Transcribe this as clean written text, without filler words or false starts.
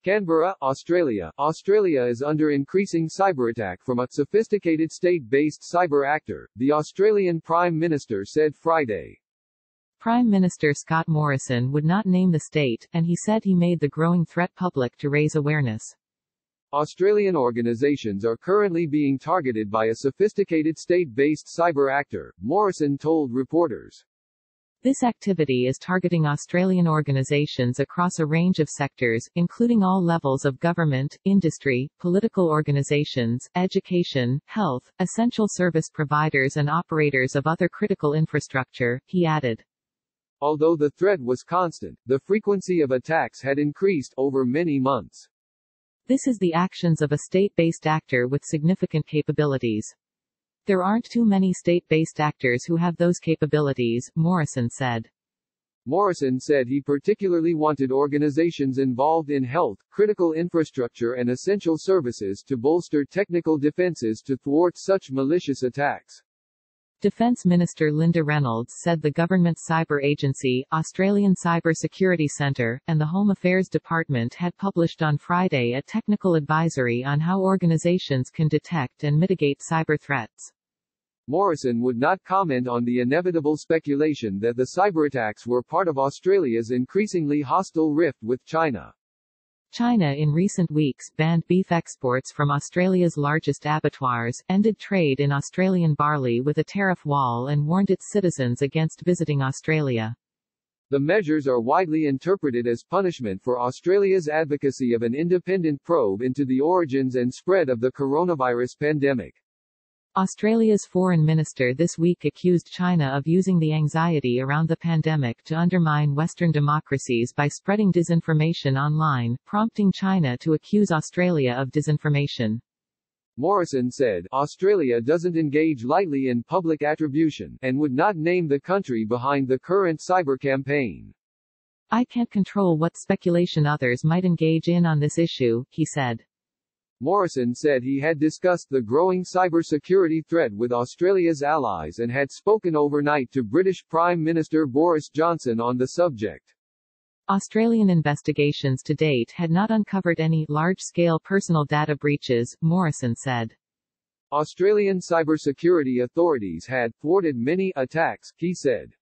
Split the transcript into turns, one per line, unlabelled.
Canberra, Australia. Australia is under increasing cyberattack from a sophisticated state-based cyber actor, the Australian Prime Minister said Friday.
Prime Minister Scott Morrison would not name the state, and he said he made the growing threat public to raise awareness.
Australian organisations are currently being targeted by a sophisticated state-based cyber actor, Morrison told reporters.
This activity is targeting Australian organisations across a range of sectors, including all levels of government, industry, political organisations, education, health, essential service providers and operators of other critical infrastructure, he added.
Although the threat was constant, the frequency of attacks had increased over many months.
This is the actions of a state-based actor with significant capabilities. There aren't too many state-based actors who have those capabilities, Morrison said.
Morrison said he particularly wanted organizations involved in health, critical infrastructure and essential services to bolster technical defenses to thwart such malicious attacks.
Defence Minister Linda Reynolds said the government's cyber agency, Australian Cyber Security Centre, and the Home Affairs Department had published on Friday a technical advisory on how organisations can detect and mitigate cyber threats.
Morrison would not comment on the inevitable speculation that the cyberattacks were part of Australia's increasingly hostile rift with China.
China in recent weeks banned beef exports from Australia's largest abattoirs, ended trade in Australian barley with a tariff wall and warned its citizens against visiting Australia.
The measures are widely interpreted as punishment for Australia's advocacy of an independent probe into the origins and spread of the coronavirus pandemic.
Australia's foreign minister this week accused China of using the anxiety around the pandemic to undermine Western democracies by spreading disinformation online, prompting China to accuse Australia of disinformation.
Morrison said, Australia doesn't engage lightly in public attribution, and would not name the country behind the current cyber campaign.
I can't control what speculation others might engage in on this issue, he said.
Morrison said he had discussed the growing cybersecurity threat with Australia's allies and had spoken overnight to British Prime Minister Boris Johnson on the subject.
Australian investigations to date had not uncovered any large-scale personal data breaches, Morrison said.
Australian cybersecurity authorities had thwarted many attacks, he said.